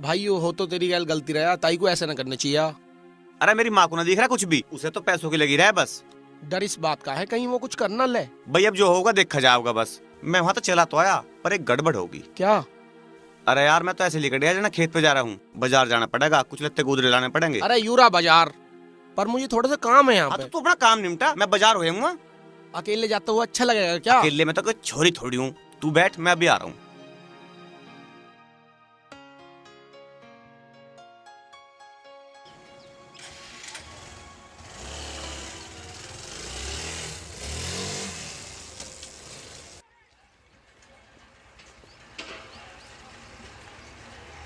भाई यो हो तो तेरी गैल गलती रहा, ताई को ऐसे ना करना चाहिए। अरे मेरी माँ को ना दिख रहा कुछ भी, उसे तो पैसों की लगी रहा है बस। डर इस बात का है कहीं वो कुछ कर ना ले। भाई अब जो होगा देखा जाएगा बस। मैं वहाँ तो चला तो आया पर एक गड़बड़ होगी। क्या? अरे यार मैं तो ऐसे निकल गया ना, खेत पे जा रहा हूँ, बाजार जाना पड़ेगा, कुछ लत्ते गुदरे लाने पड़ेंगे। अरे यूरा बाजार, पर मुझे थोड़ा सा काम है यहाँ हाँ पे। तो तू अपना काम निपटा, मैं बाजार होऊंगा। अकेले जाता हुआ अच्छा लगेगा क्या? अकेले में तो कोई छोरी थोड़ी हूँ, तू बैठ मैं अभी आ रहा हूँ।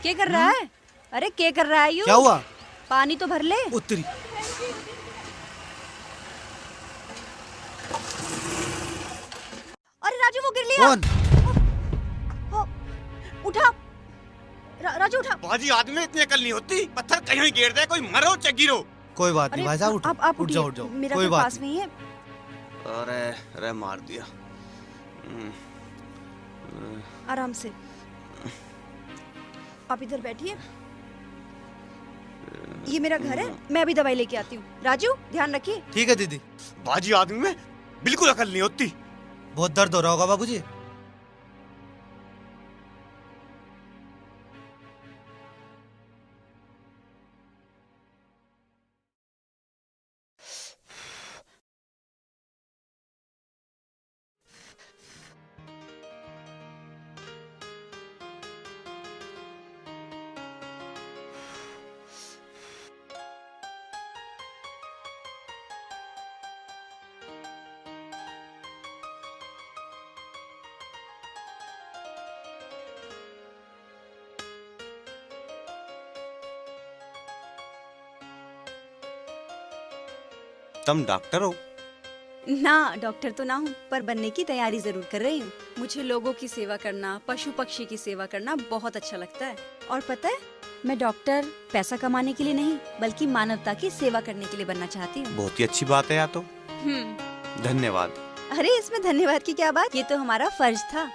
क्या कर रहा है? अरे क्या कर रहा है यू? क्या हुआ? पानी तो भर ले। उत्तरी। अरे राजू वो गिर लिया। कौन? उठा। राजू उठा। बाजी आदमी में इतनी अकल नहीं होती, पत्थर कहीं भी गिर दे, कोई मरो चाहे गिरो। कोई बात नहीं भाई साहब, उठो। आप उठ जाओ उठ जाओ, मेरा कोई घर बात पास में ही है। अरे अरे मार दिया। आराम से। आप इधर बैठिए, ये मेरा घर है, मैं अभी दवाई लेके आती हूँ। राजू ध्यान रखिए। ठीक है दीदी। बाजी आदमी में बिल्कुल अकल नहीं होती। बहुत दर्द हो रहा होगा बाबूजी। तुम डॉक्टर हो? ना डॉक्टर तो ना हूँ, पर बनने की तैयारी जरूर कर रही हूँ। मुझे लोगों की सेवा करना, पशु पक्षी की सेवा करना बहुत अच्छा लगता है। और पता है, मैं डॉक्टर पैसा कमाने के लिए नहीं, बल्कि मानवता की सेवा करने के लिए बनना चाहती हूँ। बहुत ही अच्छी बात है यार तो। धन्यवाद। अरे इसमें धन्यवाद की क्या बात, ये तो हमारा फर्ज था।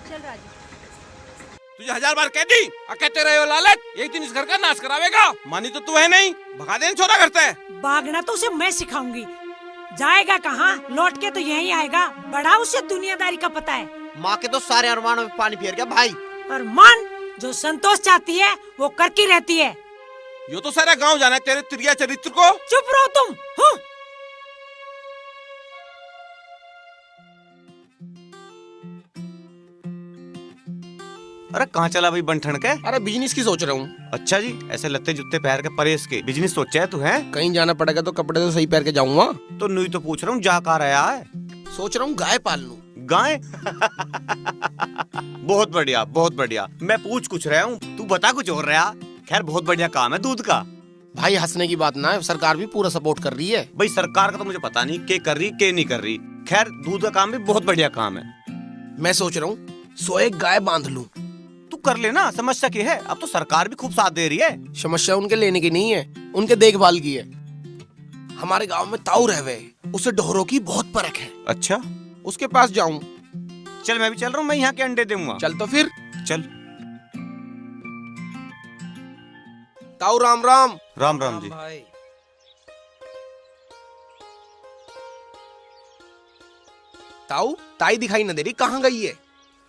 चल राजू। तुझे 1000 बार कह दी, कहते रहे हो लालच, एक दिन इस घर का नाश करावेगा। मानी तो तू है नहीं, भगा देना छोटा करता है। भागना तो उसे मैं सिखाऊंगी। जाएगा कहाँ? लौट के तो यहीं आएगा। बड़ा उसे दुनियादारी का पता है। माँ के तो सारे अरमानों में पानी फेर गया भाई। और मन जो संतोष चाहती है वो करती रहती है। यो तो सारा गांव जाना है तेरे त्रिया चरित्र को। चुप रहो तुम। हूँ। अरे कहाँ चला भाई बंठन के? अरे बिजनेस की सोच रहा हूँ। अच्छा जी, ऐसे लत्ते जुत्ते पहन के परेश के बिजनेस सोचा है तू? है कहीं जाना पड़ेगा तो कपड़े तो सही पहन के जाऊंगा। तो नहीं तो पूछ रहा हूँ, जा कहाँ रहा है? सोच रहा हूँ गाय पाल लूं। गाय? बहुत बढ़िया बहुत बढ़िया। मैं पूछ कुछ रहा हूँ, तू बता कुछ और रहा। खैर बहुत बढ़िया काम है दूध का। भाई हंसने की बात ना है, सरकार भी पूरा सपोर्ट कर रही है। भाई सरकार का तो मुझे पता नहीं के कर रही के नहीं कर रही। खैर दूध का काम भी बहुत बढ़िया काम है। मैं सोच रहा हूँ 101 गाय बांध लूं। तू कर लेना, समस्या क्या है? अब तो सरकार भी खूब साथ दे रही है। समस्या उनके लेने की नहीं है, उनके देखभाल की है। हमारे गांव में ताऊ रहवे, उसे ढोरों की बहुत परख है। अच्छा उसके पास जाऊं? चल मैं भी चल रहा हूँ, मैं यहाँ के अंडे दूंगा। चल तो फिर चल। ताऊ राम राम। राम राम जी। भाई ताऊ ताई दिखाई न दे रही, कहाँ गई है?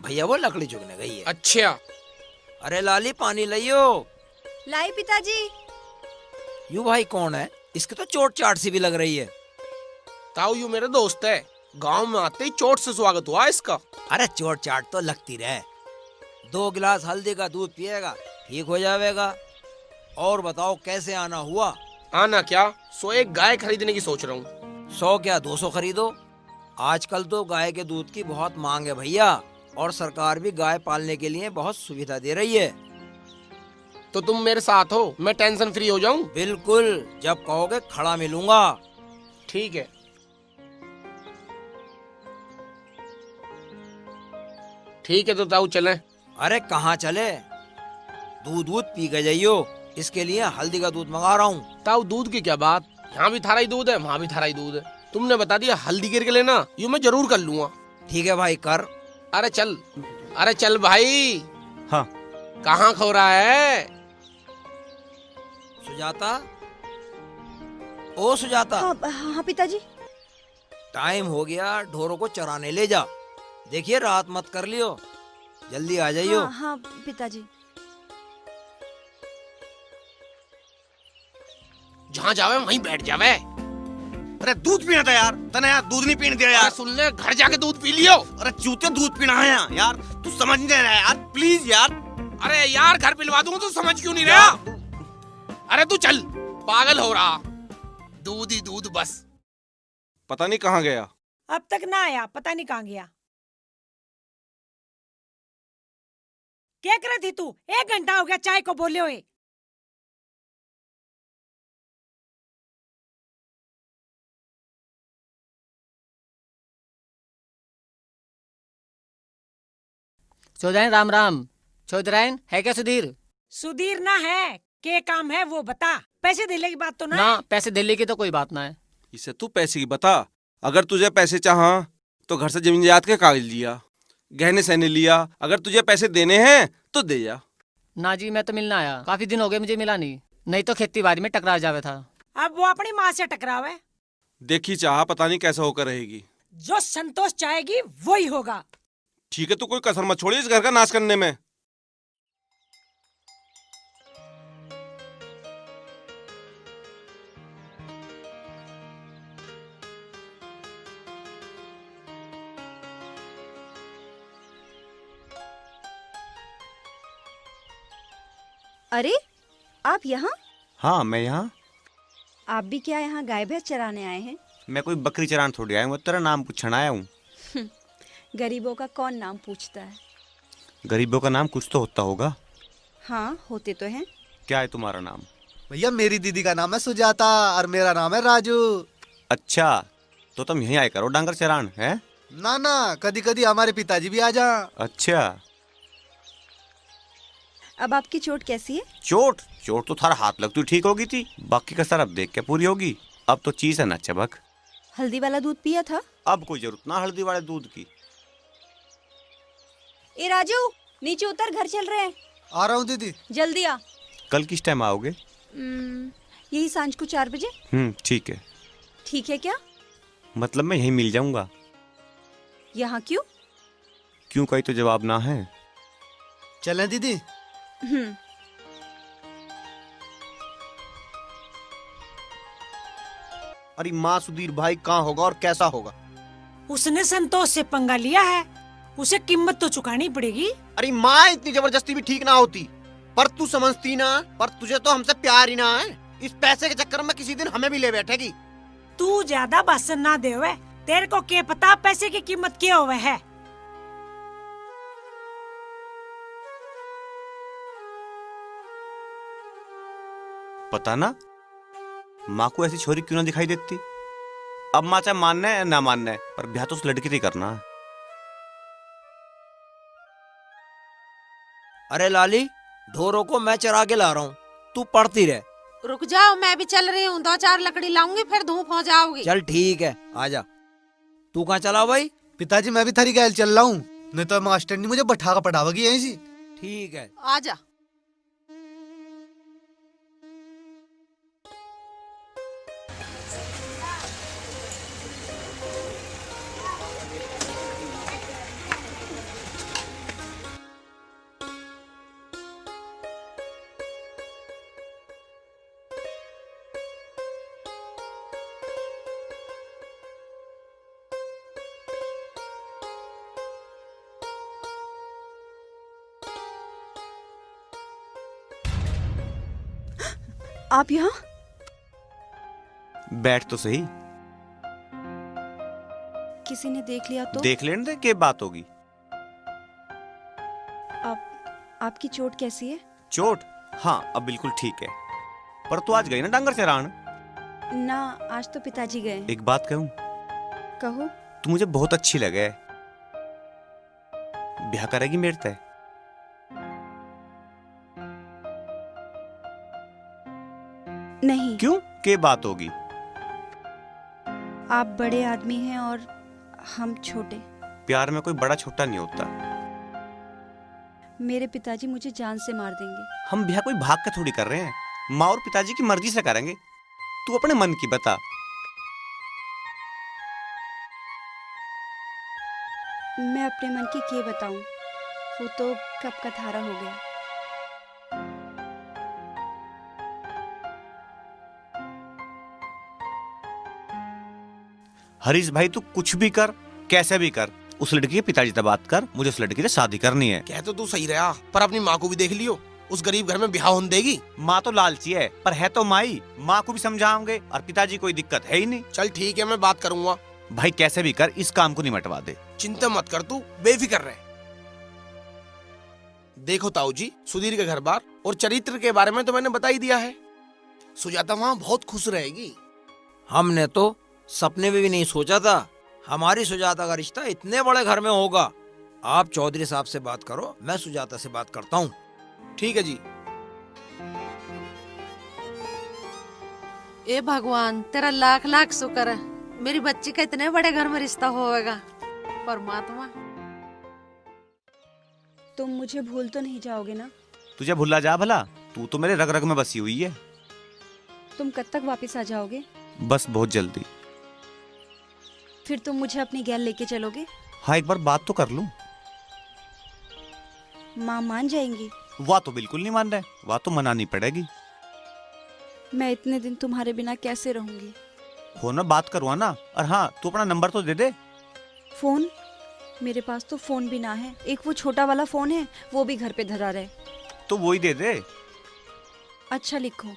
भैया वो लकड़ी चुगने गई है। अच्छा। अरे लाली पानी लाइयो। लाई पिताजी। यू भाई कौन है? इसकी तो चोट चाट सी भी लग रही है। ताऊ यू मेरा दोस्त है, गांव में आते ही चोट से स्वागत हुआ इसका। अरे चोट चाट तो लगती रहे। 2 गिलास हल्दी का दूध पिएगा, ठीक हो जाएगा। और बताओ कैसे आना हुआ? आना क्या, 101 गाय खरीदने की सोच रहा हूँ। 100 क्या 200 खरीदो। आजकल तो गाय के दूध की बहुत मांग है भैया, और सरकार भी गाय पालने के लिए बहुत सुविधा दे रही है। तो तुम मेरे साथ हो, मैं टेंशन फ्री हो जाऊं। बिल्कुल, जब कहोगे खड़ा मिलूंगा। ठीक है। ठीक है तो ताऊ चलें। अरे कहाँ चले, दूध दूध पी के जाइयो। इसके लिए हल्दी का दूध मंगा रहा हूँ। ताऊ दूध की क्या बात, यहाँ भी थारा ही दूध है, वहाँ भी थारा ही दूध है। तुमने बता दिया हल्दी गिर के लेना, यूँ मैं जरूर कर लूंगा। ठीक है भाई, कर। अरे चल, अरे चल भाई। हाँ। कहाँ खो रहा है? सुजाता, ओ सुजाता। हाँ हाँ पिताजी। टाइम हो गया, ढोरों को चराने ले जा। देखिए रात मत कर लियो, जल्दी आ जाइयो। हाँ हाँ पिताजी। जहाँ जावे वहीं बैठ जावे। अरे दूध पीना था यार, तने यार दूध नहीं पीने दिया यार। सुन ले, घर जाके दूध पी लियो। अरे चूते दूध पीना है यार, तू समझ नहीं रहा यार, प्लीज यार। अरे यार घर पिलवा दूंगा, तू समझ क्यों नहीं रहा? अरे तू चल, पागल हो रहा, दूध ही दूध बस। पता नहीं कहाँ गया। अब तक ना आया, पता नहीं कहाँ गया। क्या कर रही थी तू? 1 घंटा हो गया चाय को बोले हुए। चौधराइन राम राम। चौधराइन है क्या सुधीर? सुधीर ना है, के काम है वो बता। पैसे दिले की बात तो ना ना, है? पैसे दिल्ली की तो कोई बात ना है। इसे तू पैसे की बता। अगर तुझे पैसे चाहा तो घर से जमीन जायदाद के कागज लिया, गहने सहने लिया। अगर तुझे पैसे देने हैं तो दे जा। ना जी, मैं तो मिलना आया, काफी दिन हो गए मुझे मिला नहीं तो खेती बाड़ी में टकरा जावे था। अब वो अपनी माँ से टकरावे। देखी चाह पता नहीं कैसा होकर रहेगी। जो संतोष चाहेगी वही होगा। ठीक है, तू कोई कसर मत छोड़ी इस घर का नाश करने में। अरे आप यहाँ? हाँ मैं यहाँ। आप भी क्या यहाँ गाय भैंस चराने आए हैं? मैं कोई बकरी चरान थोड़ी आया हूँ, तेरा नाम पूछने आया हूँ। गरीबों का कौन नाम पूछता है? गरीबों का नाम कुछ तो होता होगा। हाँ होते तो हैं। क्या है तुम्हारा नाम? भैया मेरी दीदी का नाम है सुजाता और मेरा नाम है राजू। अच्छा, तो तुम यहीं आए करो डांगर चरान है? ना ना, कदी कदी हमारे पिताजी भी आ जा। अच्छा। अब आपकी चोट कैसी है? चोट चोट तो थारा हाथ लगती ठीक होगी थी, बाकी का सर अब देख के पूरी होगी। अब तो चीज है ना चबक। हल्दी वाला दूध पिया था? अब कोई जरूरत ना हल्दी वाले दूध की। ए राजू, नीचे उतर, घर चल रहे हैं। आ रहा हूँ दीदी। जल्दी आ। कल किस टाइम आओगे? यही सांझ को 4 बजे। ठीक है। ठीक है क्या? मतलब मैं यहीं मिल जाऊंगा। यहाँ क्यों? क्यों कहीं तो जवाब ना है। चलें दीदी? अरे माँ सुधीर भाई कहाँ होगा और कैसा होगा? उसने संतोष से पंगा लिया है, उसे कीमत तो चुकानी पड़ेगी। अरे माँ इतनी जबरदस्ती भी ठीक ना होती, पर तू समझती ना। पर तुझे तो हमसे प्यार ही ना है, इस पैसे के चक्कर में किसी दिन हमें भी ले बैठेगी। तू ज्यादा भाषण ना दे हुए, तेरे को क्या पता पैसे की कीमत क्या हुआ है। पता ना माँ को ऐसी छोरी क्यों ना दिखाई देती। अब माँ चाहे मानना है ना मानना है, पर ब्याह तो उस लड़की से ही करना है। अरे लाली, ढोरों को मैं चरा के ला रहा हूँ, तू पढ़ती रह। रुक जाओ, मैं भी चल रही हूँ। 2-4 लकड़ी लाऊंगी, फिर धूप हो जाओगी। चल ठीक है, आजा। तू कहाँ चला भाई? पिताजी मैं भी थारी गैल चल रहा हूँ, नहीं तो मास्टर ने मुझे बैठा कर पढ़ावेगी यहीं से। ठीक है, आजा। आप यहाँ? बैठ तो सही। किसी ने देख लिया तो? देख लेने दे, क्या बात होगी। आपकी चोट कैसी है? चोट हाँ अब बिल्कुल ठीक है। पर तू आज गई ना डांगर चरान? ना, आज तो पिताजी गए। एक बात कहूँ, कहो। तू मुझे बहुत अच्छी लगे। ब्याह करेगी मेरे से? नहीं। क्यों? क्या बात होगी? आप बड़े आदमी हैं और हम छोटे। प्यार में कोई बड़ा छोटा नहीं होता। मेरे पिताजी मुझे जान से मार देंगे। हम ब्याह कोई भाग के थोड़ी कर रहे हैं, माँ और पिताजी की मर्जी से करेंगे। तू अपने मन की बता। मैं अपने मन की क्या बताऊं, वो तो कब का थारा हो गया। हरीश भाई तू कुछ भी कर, कैसे भी कर, उस लड़की के पिताजी से बात कर। मुझे उस लड़की से शादी करनी है। कह तो तू सही रहा, पर अपनी माँ को भी देख लियो। उस गरीब घर में ब्याह होने देगी? माँ तो लालची है, पर है तो माई। माँ को भी समझाओगे और पिताजी कोई दिक्कत है ही नहीं। चल ठीक है, मैं बात करूंगा। भाई कैसे भी कर, इस काम को नहीं मिटवा दे। चिंता मत कर, तू बेफिक्र रहे। देखो ताऊ जी, सुधीर के घर बार और चरित्र के बारे में तो मैंने बता ही दिया है। सुजाता वहाँ बहुत खुश रहेगी। हमने तो सपने में भी नहीं सोचा था हमारी सुजाता का रिश्ता इतने बड़े घर में होगा। आप चौधरी साहब से बात करो, मैं सुजाता से बात करता हूँ। ठीक है जी। ए भगवान, तेरा लाख लाख शुक्र है, मेरी बच्ची का इतने बड़े घर में रिश्ता होगा। परमात्मा, तुम मुझे भूल तो नहीं जाओगे ना? तुझे भुला जा भला, तू तो मेरे रग रग में बसी हुई है। तुम कब तक वापस आ जाओगे? बस बहुत जल्दी। फिर तुम मुझे अपनी गैल लेके चलोगे? हाँ एक बार बात तो कर लूं। माँ मान जाएंगी? वाह तो बिल्कुल नहीं मान रहे, वाह तो मनानी पड़ेगी। मैं इतने दिन तुम्हारे बिना कैसे रहूंगी? फोन में बात करवाना। और हाँ तू अपना नंबर तो दे दे। फोन? मेरे पास तो फोन भी ना है। एक वो छोटा वाला फोन है, वो भी घर पे धरा रहे। तो वही दे दे। अच्छा लिखो,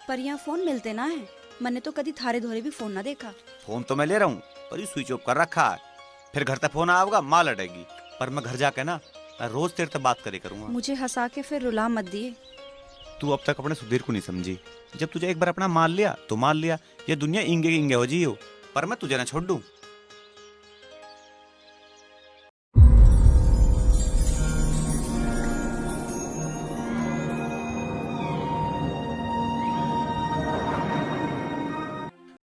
पर यहाँ फोन मिलते ना है। मैंने तो कभी थारे धोरे भी फोन ना देखा। फोन तो मैं ले रहा हूँ, पर ये स्विच ऑफ कर रखा है। फिर घर तक फोन आएगा, माँ लड़ेगी। पर मैं घर जाके ना रोज तेरे से बात करे करूंगा। मुझे हंसा के फिर रुला मत दिए। तू अब तक अपने सुधीर को नहीं समझी। जब तुझे एक बार अपना मान लिया तो मान लिया। ये दुनिया इंगे इंगे हो जी हो, पर मैं तुझे ना छोड़ दूं।